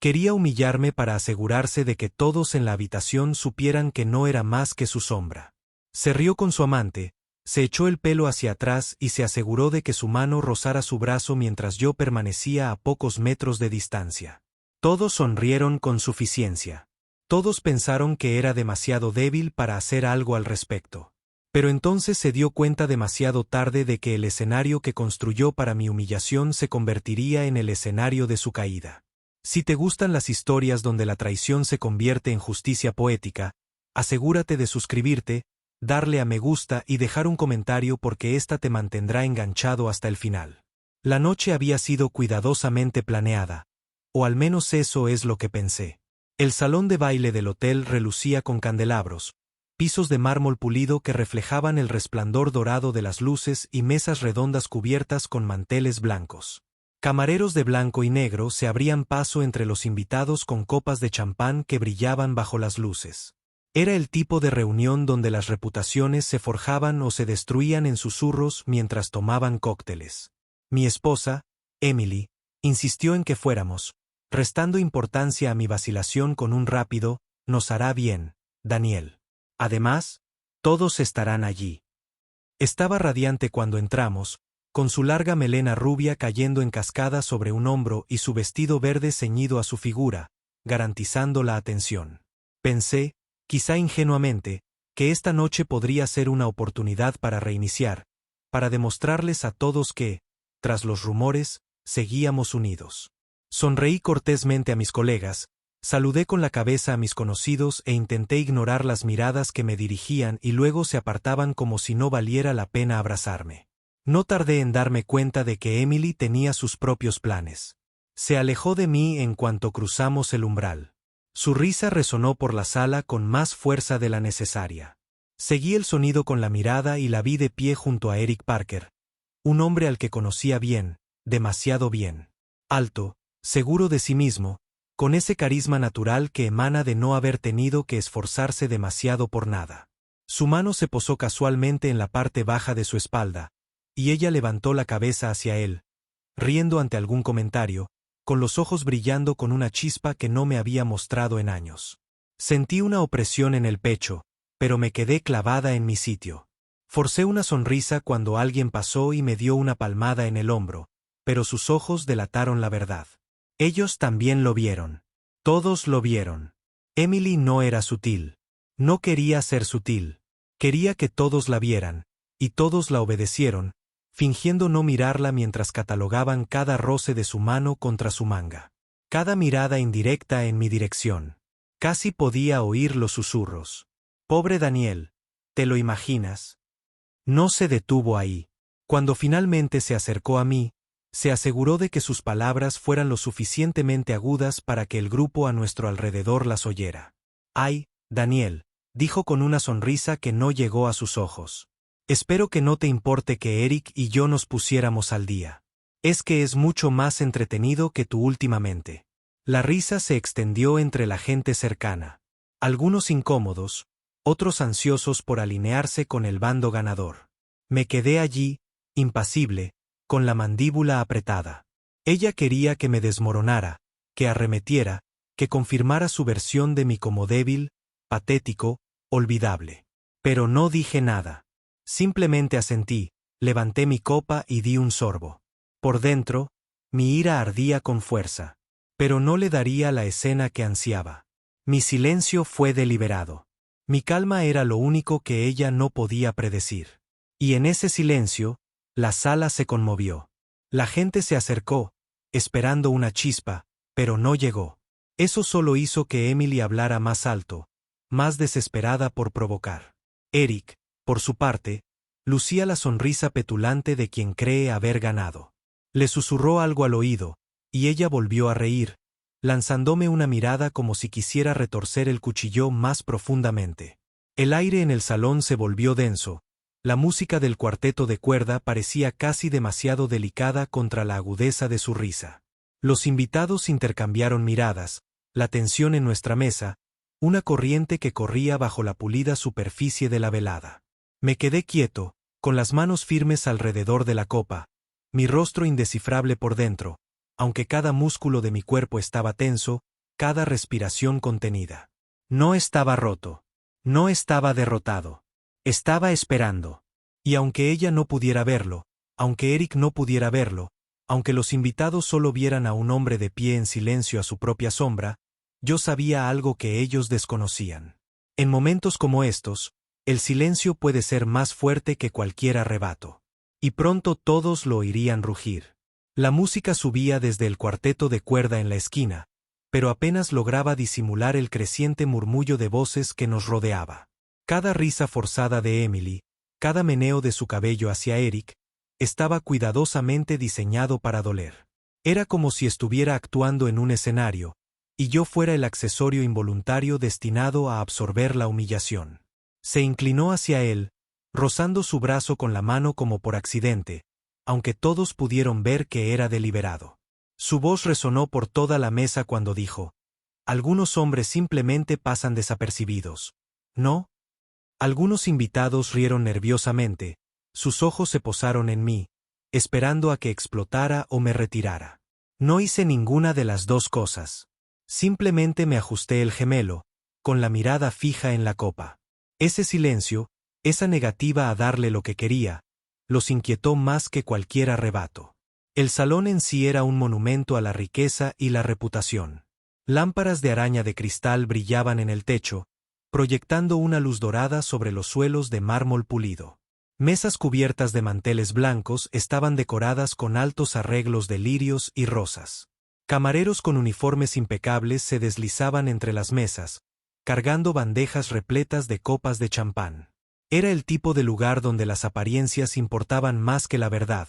Quería humillarme para asegurarse de que todos en la habitación supieran que no era más que su sombra. Se rió con su amante, se echó el pelo hacia atrás y se aseguró de que su mano rozara su brazo mientras yo permanecía a pocos metros de distancia. Todos sonrieron con suficiencia. Todos pensaron que era demasiado débil para hacer algo al respecto. Pero entonces se dio cuenta demasiado tarde de que el escenario que construyó para mi humillación se convertiría en el escenario de su caída. Si te gustan las historias donde la traición se convierte en justicia poética, asegúrate de suscribirte, darle a me gusta y dejar un comentario porque esta te mantendrá enganchado hasta el final. La noche había sido cuidadosamente planeada, o al menos eso es lo que pensé. El salón de baile del hotel relucía con candelabros, pisos de mármol pulido que reflejaban el resplandor dorado de las luces y mesas redondas cubiertas con manteles blancos. Camareros de blanco y negro se abrían paso entre los invitados con copas de champán que brillaban bajo las luces. Era el tipo de reunión donde las reputaciones se forjaban o se destruían en susurros mientras tomaban cócteles. Mi esposa, Emily, insistió en que fuéramos, restando importancia a mi vacilación con un rápido, «Nos hará bien, Daniel. Además, todos estarán allí». Estaba radiante cuando entramos, con su larga melena rubia cayendo en cascada sobre un hombro y su vestido verde ceñido a su figura, garantizando la atención. Pensé, quizá ingenuamente, que esta noche podría ser una oportunidad para reiniciar, para demostrarles a todos que, tras los rumores, seguíamos unidos. Sonreí cortésmente a mis colegas, saludé con la cabeza a mis conocidos e intenté ignorar las miradas que me dirigían y luego se apartaban como si no valiera la pena abrazarme. No tardé en darme cuenta de que Emily tenía sus propios planes. Se alejó de mí en cuanto cruzamos el umbral. Su risa resonó por la sala con más fuerza de la necesaria. Seguí el sonido con la mirada y la vi de pie junto a Eric Parker, un hombre al que conocía bien, demasiado bien. Alto, seguro de sí mismo, con ese carisma natural que emana de no haber tenido que esforzarse demasiado por nada. Su mano se posó casualmente en la parte baja de su espalda, y ella levantó la cabeza hacia él, riendo ante algún comentario, con los ojos brillando con una chispa que no me había mostrado en años. Sentí una opresión en el pecho, pero me quedé clavada en mi sitio. Forcé una sonrisa cuando alguien pasó y me dio una palmada en el hombro, pero sus ojos delataron la verdad. Ellos también lo vieron. Todos lo vieron. Emily no era sutil. No quería ser sutil. Quería que todos la vieran, y todos la obedecieron, fingiendo no mirarla mientras catalogaban cada roce de su mano contra su manga. Cada mirada indirecta en mi dirección. Casi podía oír los susurros. Pobre Daniel, ¿te lo imaginas? No se detuvo ahí. Cuando finalmente se acercó a mí, se aseguró de que sus palabras fueran lo suficientemente agudas para que el grupo a nuestro alrededor las oyera. «Ay, Daniel», dijo con una sonrisa que no llegó a sus ojos. «Espero que no te importe que Eric y yo nos pusiéramos al día. Es que es mucho más entretenido que tú últimamente». La risa se extendió entre la gente cercana. Algunos incómodos, otros ansiosos por alinearse con el bando ganador. Me quedé allí, impasible, con la mandíbula apretada. Ella quería que me desmoronara, que arremetiera, que confirmara su versión de mí como débil, patético, olvidable. Pero no dije nada. Simplemente asentí, levanté mi copa y di un sorbo. Por dentro, mi ira ardía con fuerza. Pero no le daría la escena que ansiaba. Mi silencio fue deliberado. Mi calma era lo único que ella no podía predecir. Y en ese silencio, la sala se conmovió. La gente se acercó, esperando una chispa, pero no llegó. Eso solo hizo que Emily hablara más alto, más desesperada por provocar. Eric, por su parte, lucía la sonrisa petulante de quien cree haber ganado. Le susurró algo al oído, y ella volvió a reír, lanzándome una mirada como si quisiera retorcer el cuchillo más profundamente. El aire en el salón se volvió denso, la música del cuarteto de cuerda parecía casi demasiado delicada contra la agudeza de su risa. Los invitados intercambiaron miradas, la tensión en nuestra mesa, una corriente que corría bajo la pulida superficie de la velada. Me quedé quieto, con las manos firmes alrededor de la copa, mi rostro indescifrable por dentro, aunque cada músculo de mi cuerpo estaba tenso, cada respiración contenida. No estaba roto. No estaba derrotado. Estaba esperando. Y aunque ella no pudiera verlo, aunque Eric no pudiera verlo, aunque los invitados solo vieran a un hombre de pie en silencio a su propia sombra, yo sabía algo que ellos desconocían. En momentos como estos, el silencio puede ser más fuerte que cualquier arrebato. Y pronto todos lo oirían rugir. La música subía desde el cuarteto de cuerda en la esquina, pero apenas lograba disimular el creciente murmullo de voces que nos rodeaba. Cada risa forzada de Emily, cada meneo de su cabello hacia Eric, estaba cuidadosamente diseñado para doler. Era como si estuviera actuando en un escenario, y yo fuera el accesorio involuntario destinado a absorber la humillación. Se inclinó hacia él, rozando su brazo con la mano como por accidente, aunque todos pudieron ver que era deliberado. Su voz resonó por toda la mesa cuando dijo: «Algunos hombres simplemente pasan desapercibidos, ¿no?». Algunos invitados rieron nerviosamente, sus ojos se posaron en mí, esperando a que explotara o me retirara. No hice ninguna de las dos cosas. Simplemente me ajusté el gemelo, con la mirada fija en la copa. Ese silencio, esa negativa a darle lo que quería, los inquietó más que cualquier arrebato. El salón en sí era un monumento a la riqueza y la reputación. Lámparas de araña de cristal brillaban en el techo, proyectando una luz dorada sobre los suelos de mármol pulido. Mesas cubiertas de manteles blancos estaban decoradas con altos arreglos de lirios y rosas. Camareros con uniformes impecables se deslizaban entre las mesas, cargando bandejas repletas de copas de champán. Era el tipo de lugar donde las apariencias importaban más que la verdad,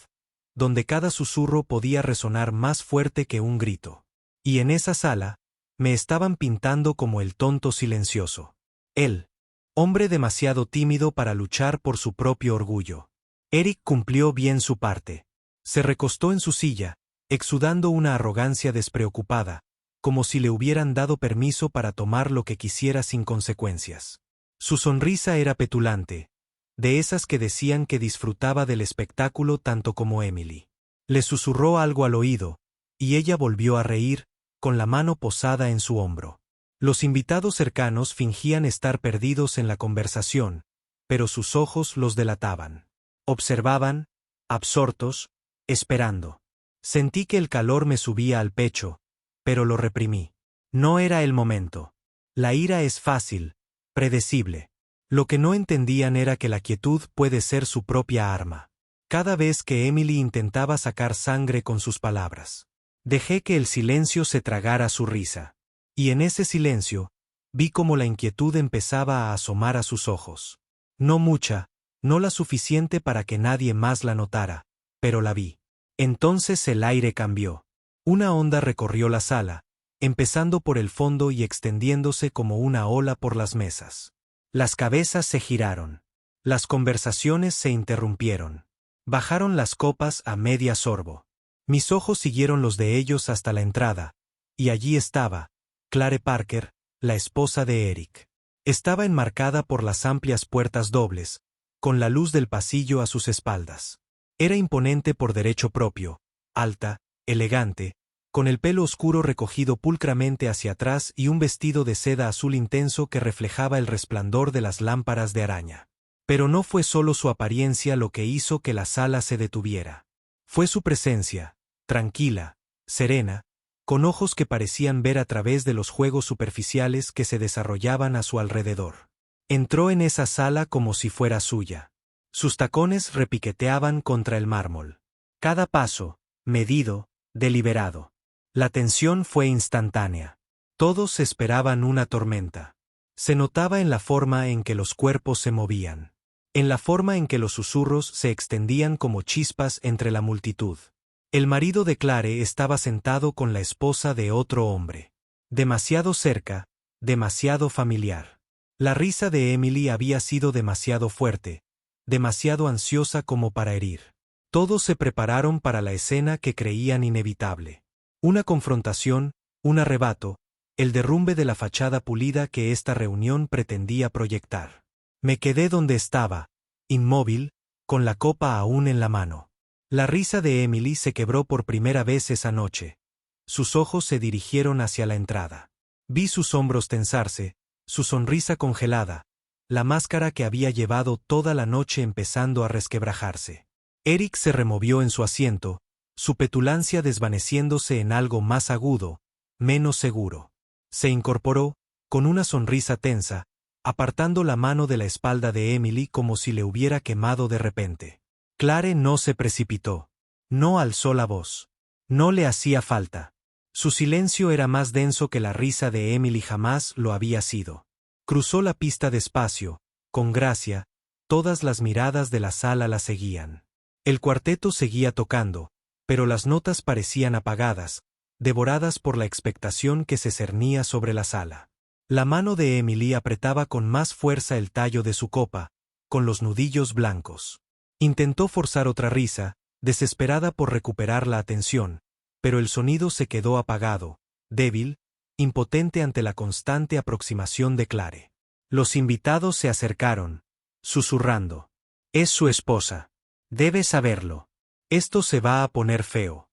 donde cada susurro podía resonar más fuerte que un grito. Y en esa sala, me estaban pintando como el tonto silencioso. Él, hombre demasiado tímido para luchar por su propio orgullo. Eric cumplió bien su parte. Se recostó en su silla, exudando una arrogancia despreocupada, como si le hubieran dado permiso para tomar lo que quisiera sin consecuencias. Su sonrisa era petulante, de esas que decían que disfrutaba del espectáculo tanto como Emily. Le susurró algo al oído, y ella volvió a reír, con la mano posada en su hombro. Los invitados cercanos fingían estar perdidos en la conversación, pero sus ojos los delataban. Observaban, absortos, esperando. Sentí que el calor me subía al pecho, pero lo reprimí. No era el momento. La ira es fácil, predecible. Lo que no entendían era que la quietud puede ser su propia arma. Cada vez que Emily intentaba sacar sangre con sus palabras, dejé que el silencio se tragara su risa. Y en ese silencio, vi cómo la inquietud empezaba a asomar a sus ojos. No mucha, no la suficiente para que nadie más la notara, pero la vi. Entonces el aire cambió. Una onda recorrió la sala, empezando por el fondo y extendiéndose como una ola por las mesas. Las cabezas se giraron. Las conversaciones se interrumpieron. Bajaron las copas a media sorbo. Mis ojos siguieron los de ellos hasta la entrada, y allí estaba Clare Parker, la esposa de Eric. Estaba enmarcada por las amplias puertas dobles, con la luz del pasillo a sus espaldas. Era imponente por derecho propio, alta, elegante, con el pelo oscuro recogido pulcramente hacia atrás y un vestido de seda azul intenso que reflejaba el resplandor de las lámparas de araña. Pero no fue solo su apariencia lo que hizo que la sala se detuviera. Fue su presencia, tranquila, serena, con ojos que parecían ver a través de los juegos superficiales que se desarrollaban a su alrededor. Entró en esa sala como si fuera suya. Sus tacones repiqueteaban contra el mármol. Cada paso, medido, deliberado. La tensión fue instantánea. Todos esperaban una tormenta. Se notaba en la forma en que los cuerpos se movían. En la forma en que los susurros se extendían como chispas entre la multitud. El marido de Clare estaba sentado con la esposa de otro hombre. Demasiado cerca, demasiado familiar. La risa de Emily había sido demasiado fuerte, demasiado ansiosa como para herir. Todos se prepararon para la escena que creían inevitable. Una confrontación, un arrebato, el derrumbe de la fachada pulida que esta reunión pretendía proyectar. Me quedé donde estaba, inmóvil, con la copa aún en la mano. La risa de Emily se quebró por primera vez esa noche. Sus ojos se dirigieron hacia la entrada. Vi sus hombros tensarse, su sonrisa congelada, la máscara que había llevado toda la noche empezando a resquebrajarse. Eric se removió en su asiento, su petulancia desvaneciéndose en algo más agudo, menos seguro. Se incorporó, con una sonrisa tensa, apartando la mano de la espalda de Emily como si le hubiera quemado de repente. Clare no se precipitó. No alzó la voz. No le hacía falta. Su silencio era más denso que la risa de Emily jamás lo había sido. Cruzó la pista despacio, con gracia, todas las miradas de la sala la seguían. El cuarteto seguía tocando, pero las notas parecían apagadas, devoradas por la expectación que se cernía sobre la sala. La mano de Emily apretaba con más fuerza el tallo de su copa, con los nudillos blancos. Intentó forzar otra risa, desesperada por recuperar la atención, pero el sonido se quedó apagado, débil, impotente ante la constante aproximación de Clare. Los invitados se acercaron, susurrando. «Es su esposa. Debe saberlo. Esto se va a poner feo».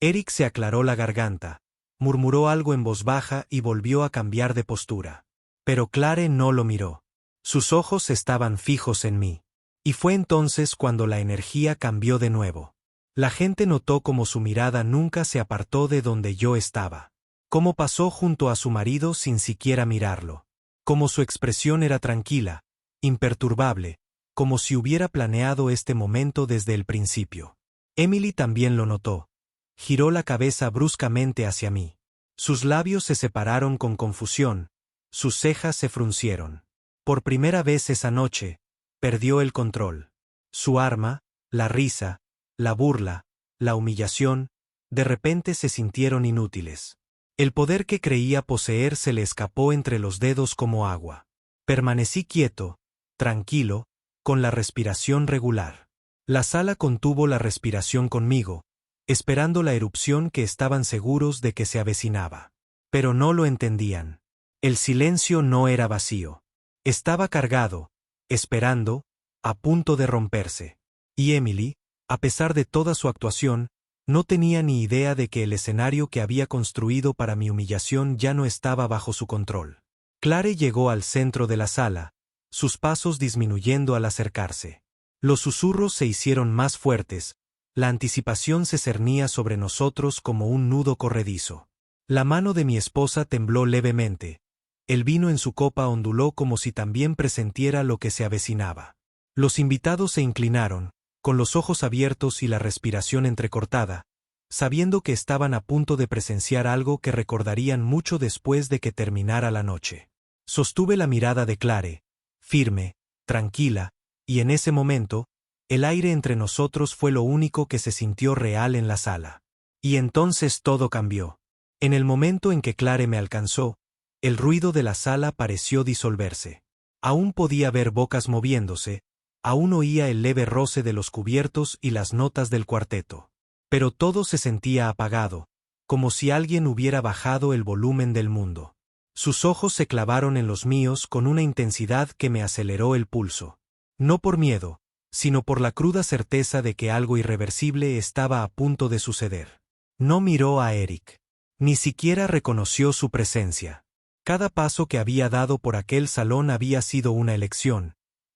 Eric se aclaró la garganta, murmuró algo en voz baja y volvió a cambiar de postura. Pero Clare no lo miró. Sus ojos estaban fijos en mí. Y fue entonces cuando la energía cambió de nuevo. La gente notó cómo su mirada nunca se apartó de donde yo estaba. Cómo pasó junto a su marido sin siquiera mirarlo. Cómo su expresión era tranquila, imperturbable, como si hubiera planeado este momento desde el principio. Emily también lo notó. Giró la cabeza bruscamente hacia mí. Sus labios se separaron con confusión, sus cejas se fruncieron. Por primera vez esa noche, perdió el control. Su arma, la risa, la burla, la humillación, de repente se sintieron inútiles. El poder que creía poseer se le escapó entre los dedos como agua. Permanecí quieto, tranquilo, con la respiración regular. La sala contuvo la respiración conmigo, esperando la erupción que estaban seguros de que se avecinaba. Pero no lo entendían. El silencio no era vacío. Estaba cargado, esperando, a punto de romperse. Y Emily, a pesar de toda su actuación, no tenía ni idea de que el escenario que había construido para mi humillación ya no estaba bajo su control. Clare llegó al centro de la sala, sus pasos disminuyendo al acercarse. Los susurros se hicieron más fuertes, la anticipación se cernía sobre nosotros como un nudo corredizo. La mano de mi esposa tembló levemente. El vino en su copa onduló como si también presentiera lo que se avecinaba. Los invitados se inclinaron, con los ojos abiertos y la respiración entrecortada, sabiendo que estaban a punto de presenciar algo que recordarían mucho después de que terminara la noche. Sostuve la mirada de Clare, firme, tranquila, y en ese momento, el aire entre nosotros fue lo único que se sintió real en la sala. Y entonces todo cambió. En el momento en que Clare me alcanzó, el ruido de la sala pareció disolverse. Aún podía ver bocas moviéndose, aún oía el leve roce de los cubiertos y las notas del cuarteto. Pero todo se sentía apagado, como si alguien hubiera bajado el volumen del mundo. Sus ojos se clavaron en los míos con una intensidad que me aceleró el pulso. No por miedo, sino por la cruda certeza de que algo irreversible estaba a punto de suceder. No miró a Eric. Ni siquiera reconoció su presencia. Cada paso que había dado por aquel salón había sido una elección,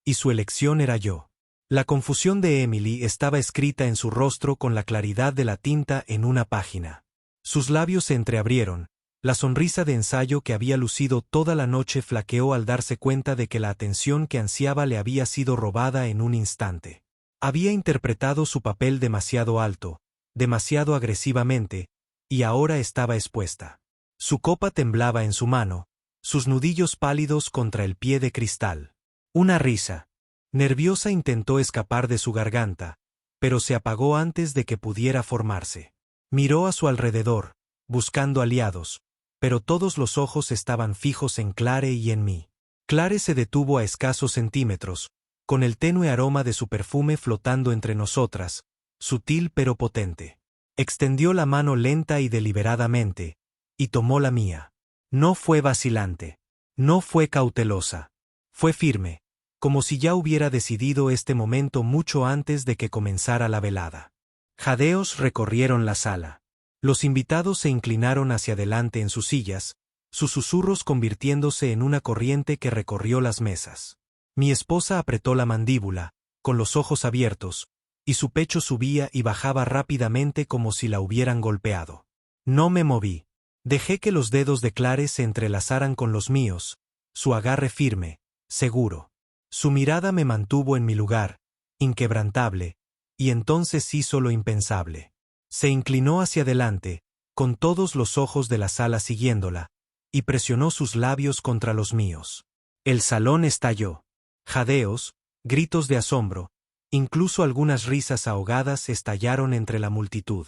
y su elección era yo. La confusión de Emily estaba escrita en su rostro con la claridad de la tinta en una página. Sus labios se entreabrieron, la sonrisa de ensayo que había lucido toda la noche flaqueó al darse cuenta de que la atención que ansiaba le había sido robada en un instante. Había interpretado su papel demasiado alto, demasiado agresivamente, y ahora estaba expuesta. Su copa temblaba en su mano, sus nudillos pálidos contra el pie de cristal. Una risa nerviosa intentó escapar de su garganta, pero se apagó antes de que pudiera formarse. Miró a su alrededor, buscando aliados, pero todos los ojos estaban fijos en Clare y en mí. Clare se detuvo a escasos centímetros, con el tenue aroma de su perfume flotando entre nosotras, sutil pero potente. Extendió la mano lenta y deliberadamente, y tomó la mía. No fue vacilante. No fue cautelosa. Fue firme, como si ya hubiera decidido este momento mucho antes de que comenzara la velada. Jadeos recorrieron la sala. Los invitados se inclinaron hacia adelante en sus sillas, sus susurros convirtiéndose en una corriente que recorrió las mesas. Mi esposa apretó la mandíbula, con los ojos abiertos, y su pecho subía y bajaba rápidamente como si la hubieran golpeado. No me moví. Dejé que los dedos de Clare se entrelazaran con los míos, su agarre firme, seguro. Su mirada me mantuvo en mi lugar, inquebrantable, y entonces hizo lo impensable. Se inclinó hacia adelante, con todos los ojos de la sala siguiéndola, y presionó sus labios contra los míos. El salón estalló. Jadeos, gritos de asombro, incluso algunas risas ahogadas estallaron entre la multitud.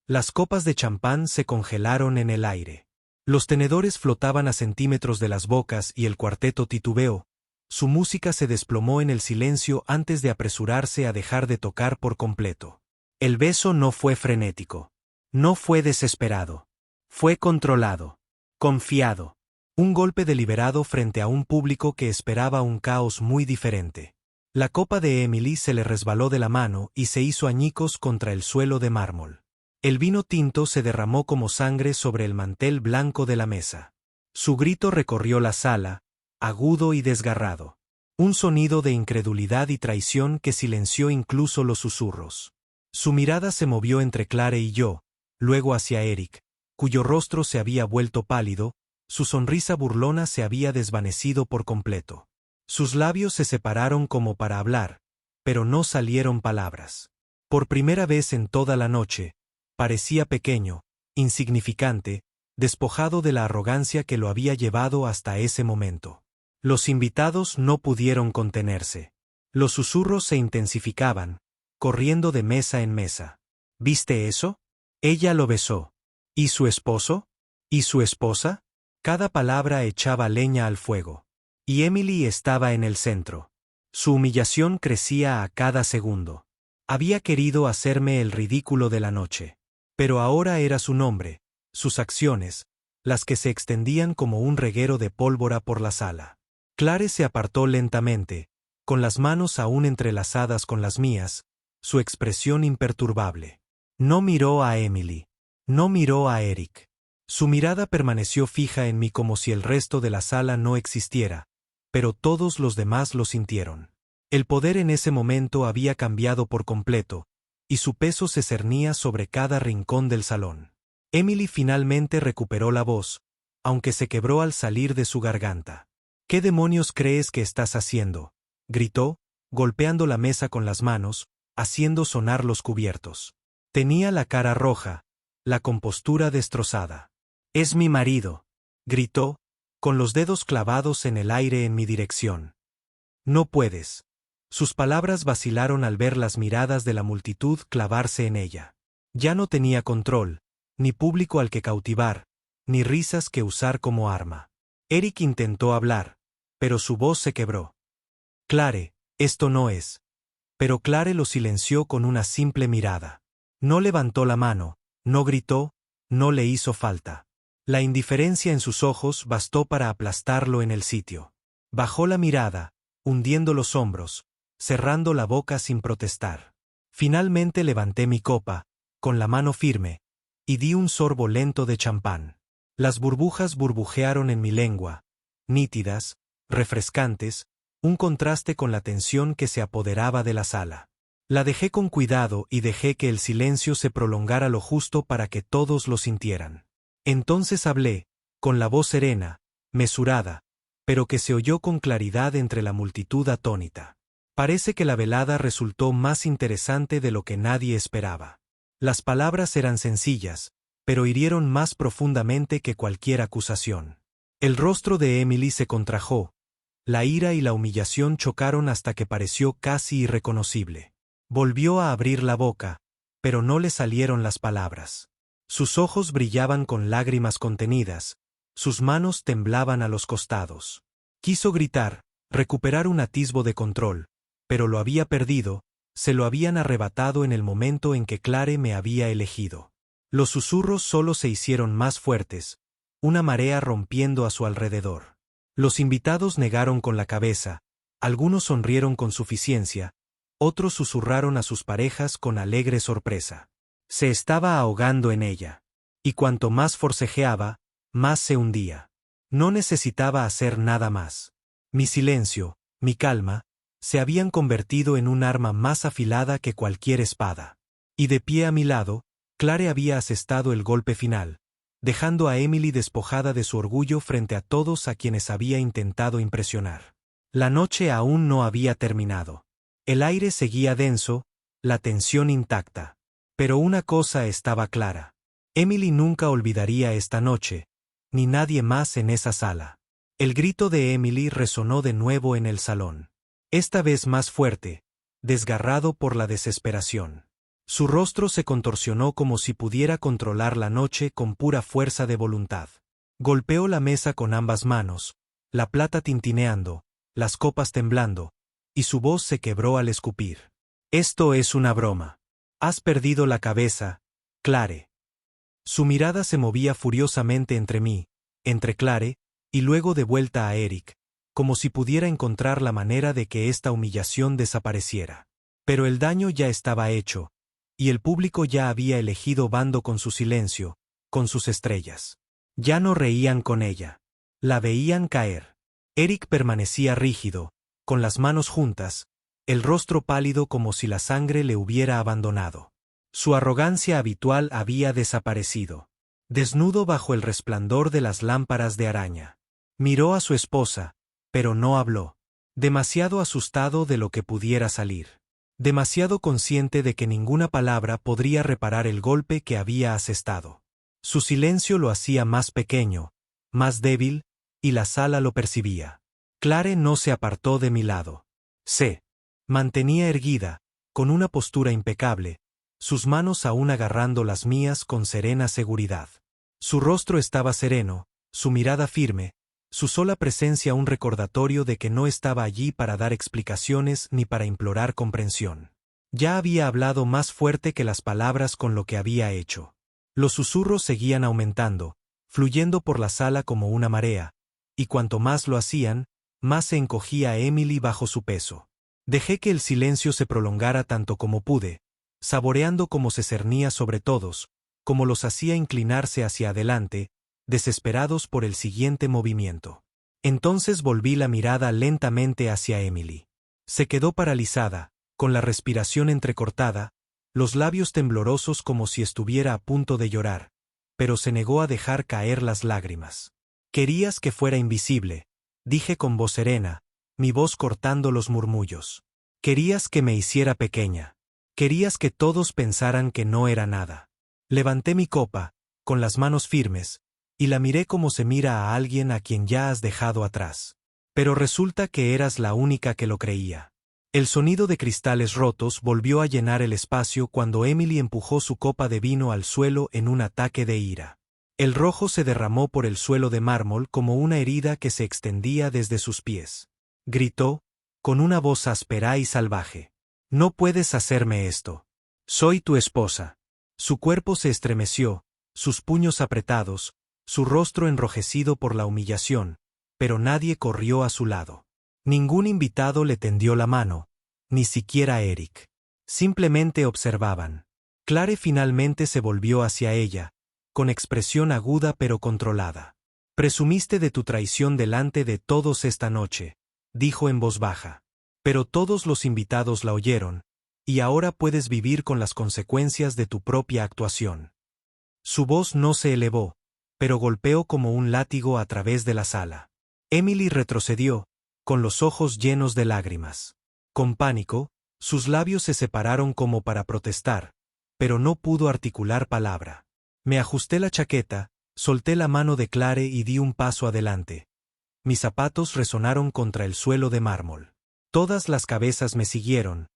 Las copas de champán se congelaron en el aire. Los tenedores flotaban a centímetros de las bocas y el cuarteto titubeó. Su música se desplomó en el silencio antes de apresurarse a dejar de tocar por completo. El beso no fue frenético. No fue desesperado. Fue controlado. Confiado. Un golpe deliberado frente a un público que esperaba un caos muy diferente. La copa de Emily se le resbaló de la mano y se hizo añicos contra el suelo de mármol. El vino tinto se derramó como sangre sobre el mantel blanco de la mesa. Su grito recorrió la sala, agudo y desgarrado. Un sonido de incredulidad y traición que silenció incluso los susurros. Su mirada se movió entre Clare y yo, luego hacia Eric, cuyo rostro se había vuelto pálido, su sonrisa burlona se había desvanecido por completo. Sus labios se separaron como para hablar, pero no salieron palabras. Por primera vez en toda la noche, parecía pequeño, insignificante, despojado de la arrogancia que lo había llevado hasta ese momento. Los invitados no pudieron contenerse. Los susurros se intensificaban, corriendo de mesa en mesa. ¿Viste eso? Ella lo besó. ¿Y su esposo? ¿Y su esposa? Cada palabra echaba leña al fuego. Y Emily estaba en el centro. Su humillación crecía a cada segundo. Había querido hacerme el ridículo de la noche. Pero ahora era su nombre, sus acciones, las que se extendían como un reguero de pólvora por la sala. Clare se apartó lentamente, con las manos aún entrelazadas con las mías, su expresión imperturbable. No miró a Emily. No miró a Eric. Su mirada permaneció fija en mí como si el resto de la sala no existiera, pero todos los demás lo sintieron. El poder en ese momento había cambiado por completo, y su peso se cernía sobre cada rincón del salón. Emily finalmente recuperó la voz, aunque se quebró al salir de su garganta. ¿Qué demonios crees que estás haciendo?, gritó, golpeando la mesa con las manos, haciendo sonar los cubiertos. Tenía la cara roja, la compostura destrozada. «Es mi marido», gritó, con los dedos clavados en el aire en mi dirección. «No puedes». Sus palabras vacilaron al ver las miradas de la multitud clavarse en ella. Ya no tenía control, ni público al que cautivar, ni risas que usar como arma. Eric intentó hablar, pero su voz se quebró. «Clare, esto no es». Pero Clare lo silenció con una simple mirada. No levantó la mano, no gritó, no le hizo falta. La indiferencia en sus ojos bastó para aplastarlo en el sitio. Bajó la mirada, hundiendo los hombros, cerrando la boca sin protestar. Finalmente levanté mi copa, con la mano firme, y di un sorbo lento de champán. Las burbujas burbujearon en mi lengua, nítidas, refrescantes, un contraste con la tensión que se apoderaba de la sala. La dejé con cuidado y dejé que el silencio se prolongara lo justo para que todos lo sintieran. Entonces hablé, con la voz serena, mesurada, pero que se oyó con claridad entre la multitud atónita. Parece que la velada resultó más interesante de lo que nadie esperaba. Las palabras eran sencillas, pero hirieron más profundamente que cualquier acusación. El rostro de Emily se contrajo, la ira y la humillación chocaron hasta que pareció casi irreconocible. Volvió a abrir la boca, pero no le salieron las palabras. Sus ojos brillaban con lágrimas contenidas, sus manos temblaban a los costados. Quiso gritar, recuperar un atisbo de control, pero lo había perdido, se lo habían arrebatado en el momento en que Clare me había elegido. Los susurros solo se hicieron más fuertes, una marea rompiendo a su alrededor. Los invitados negaron con la cabeza, algunos sonrieron con suficiencia, otros susurraron a sus parejas con alegre sorpresa. Se estaba ahogando en ella. Y cuanto más forcejeaba, más se hundía. No necesitaba hacer nada más. Mi silencio, mi calma, se habían convertido en un arma más afilada que cualquier espada. Y de pie a mi lado, Clare había asestado el golpe final, dejando a Emily despojada de su orgullo frente a todos a quienes había intentado impresionar. La noche aún no había terminado. El aire seguía denso, la tensión intacta. Pero una cosa estaba clara. Emily nunca olvidaría esta noche, ni nadie más en esa sala. El grito de Emily resonó de nuevo en el salón. Esta vez más fuerte, desgarrado por la desesperación. Su rostro se contorsionó como si pudiera controlar la noche con pura fuerza de voluntad. Golpeó la mesa con ambas manos, la plata tintineando, las copas temblando, y su voz se quebró al escupir. Esto es una broma. Has perdido la cabeza, Clare. Su mirada se movía furiosamente entre mí, entre Clare, y luego de vuelta a Eric, como si pudiera encontrar la manera de que esta humillación desapareciera. Pero el daño ya estaba hecho, y el público ya había elegido bando con su silencio, con sus estrellas. Ya no reían con ella. La veían caer. Eric permanecía rígido, con las manos juntas, el rostro pálido como si la sangre le hubiera abandonado. Su arrogancia habitual había desaparecido. Desnudo bajo el resplandor de las lámparas de araña. Miró a su esposa, pero no habló. Demasiado asustado de lo que pudiera salir. Demasiado consciente de que ninguna palabra podría reparar el golpe que había asestado. Su silencio lo hacía más pequeño, más débil, y la sala lo percibía. Clare no se apartó de mi lado. Se mantenía erguida, con una postura impecable, sus manos aún agarrando las mías con serena seguridad. Su rostro estaba sereno, su mirada firme, su sola presencia un recordatorio de que no estaba allí para dar explicaciones ni para implorar comprensión. Ya había hablado más fuerte que las palabras con lo que había hecho. Los susurros seguían aumentando, fluyendo por la sala como una marea, y cuanto más lo hacían, más se encogía Emily bajo su peso. Dejé que el silencio se prolongara tanto como pude, saboreando cómo se cernía sobre todos, como los hacía inclinarse hacia adelante, desesperados por el siguiente movimiento. Entonces volví la mirada lentamente hacia Emily. Se quedó paralizada, con la respiración entrecortada, los labios temblorosos como si estuviera a punto de llorar, pero se negó a dejar caer las lágrimas. Querías que fuera invisible, dije con voz serena, mi voz cortando los murmullos. Querías que me hiciera pequeña. Querías que todos pensaran que no era nada. Levanté mi copa, con las manos firmes, y la miré como se mira a alguien a quien ya has dejado atrás. Pero resulta que eras la única que lo creía. El sonido de cristales rotos volvió a llenar el espacio cuando Emily empujó su copa de vino al suelo en un ataque de ira. El rojo se derramó por el suelo de mármol como una herida que se extendía desde sus pies. Gritó, con una voz áspera y salvaje. No puedes hacerme esto. Soy tu esposa. Su cuerpo se estremeció, sus puños apretados, su rostro enrojecido por la humillación, pero nadie corrió a su lado. Ningún invitado le tendió la mano, ni siquiera Eric. Simplemente observaban. Clare finalmente se volvió hacia ella, con expresión aguda pero controlada. Presumiste de tu traición delante de todos esta noche, dijo en voz baja. Pero todos los invitados la oyeron, y ahora puedes vivir con las consecuencias de tu propia actuación. Su voz no se elevó, pero golpeó como un látigo a través de la sala. Emily retrocedió, con los ojos llenos de lágrimas. Con pánico, sus labios se separaron como para protestar, pero no pudo articular palabra. Me ajusté la chaqueta, solté la mano de Clare y di un paso adelante. Mis zapatos resonaron contra el suelo de mármol. Todas las cabezas me siguieron,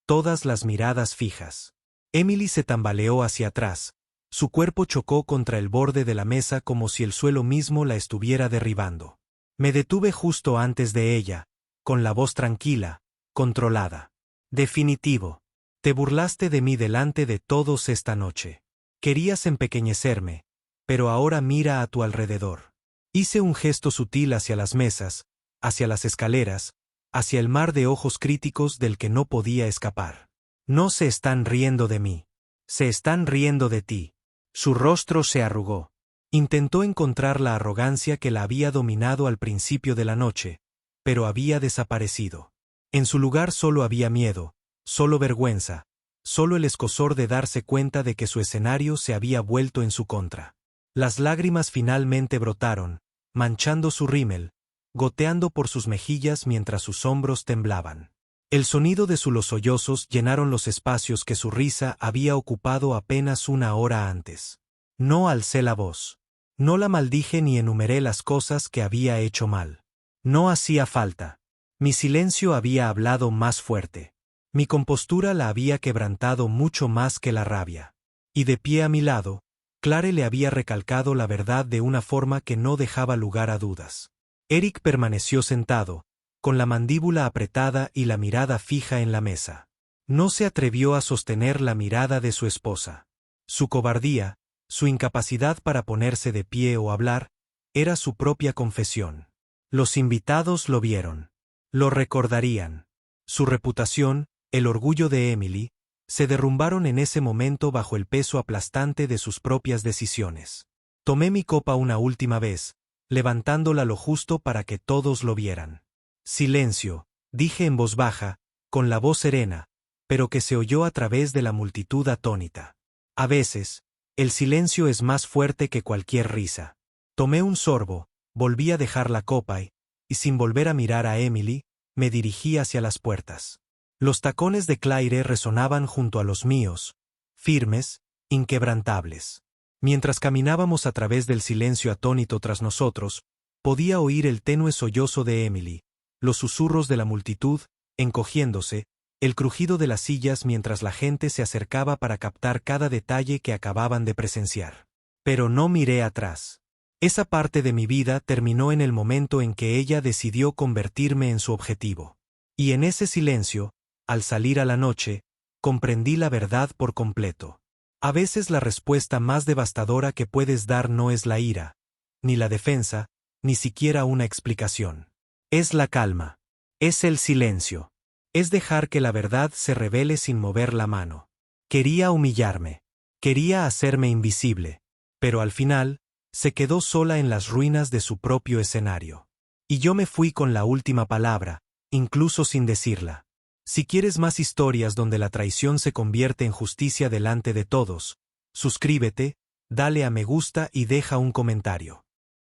todas las miradas fijas. Emily se tambaleó hacia atrás, su cuerpo chocó contra el borde de la mesa como si el suelo mismo la estuviera derribando. Me detuve justo antes de ella, con la voz tranquila, controlada. Definitivo. Te burlaste de mí delante de todos esta noche. Querías empequeñecerme, pero ahora mira a tu alrededor. Hice un gesto sutil hacia las mesas, hacia las escaleras, hacia el mar de ojos críticos del que no podía escapar. No se están riendo de mí. Se están riendo de ti. Su rostro se arrugó. Intentó encontrar la arrogancia que la había dominado al principio de la noche, pero había desaparecido. En su lugar solo había miedo, solo vergüenza, solo el escozor de darse cuenta de que su escenario se había vuelto en su contra. Las lágrimas finalmente brotaron, manchando su rímel, goteando por sus mejillas mientras sus hombros temblaban. El sonido de los sollozos llenaron los espacios que su risa había ocupado apenas una hora antes. No alcé la voz. No la maldije ni enumeré las cosas que había hecho mal. No hacía falta. Mi silencio había hablado más fuerte. Mi compostura la había quebrantado mucho más que la rabia. Y de pie a mi lado, Clare le había recalcado la verdad de una forma que no dejaba lugar a dudas. Eric permaneció sentado, con la mandíbula apretada y la mirada fija en la mesa. No se atrevió a sostener la mirada de su esposa. Su cobardía, su incapacidad para ponerse de pie o hablar, era su propia confesión. Los invitados lo vieron. Lo recordarían. Su reputación, el orgullo de Emily, se derrumbaron en ese momento bajo el peso aplastante de sus propias decisiones. Tomé mi copa una última vez, levantándola lo justo para que todos lo vieran. Silencio, dije en voz baja, con la voz serena, pero que se oyó a través de la multitud atónita. A veces, el silencio es más fuerte que cualquier risa. Tomé un sorbo, volví a dejar la copa y, sin volver a mirar a Emily, me dirigí hacia las puertas. Los tacones de Claire resonaban junto a los míos, firmes, inquebrantables. Mientras caminábamos a través del silencio atónito tras nosotros, podía oír el tenue sollozo de Emily, los susurros de la multitud, encogiéndose, el crujido de las sillas mientras la gente se acercaba para captar cada detalle que acababan de presenciar. Pero no miré atrás. Esa parte de mi vida terminó en el momento en que ella decidió convertirme en su objetivo. Y en ese silencio, al salir a la noche, comprendí la verdad por completo. A veces la respuesta más devastadora que puedes dar no es la ira, ni la defensa, ni siquiera una explicación. Es la calma. Es el silencio. Es dejar que la verdad se revele sin mover la mano. Quería humillarme. Quería hacerme invisible. Pero al final, se quedó sola en las ruinas de su propio escenario. Y yo me fui con la última palabra, incluso sin decirla. Si quieres más historias donde la traición se convierte en justicia delante de todos, suscríbete, dale a me gusta y deja un comentario.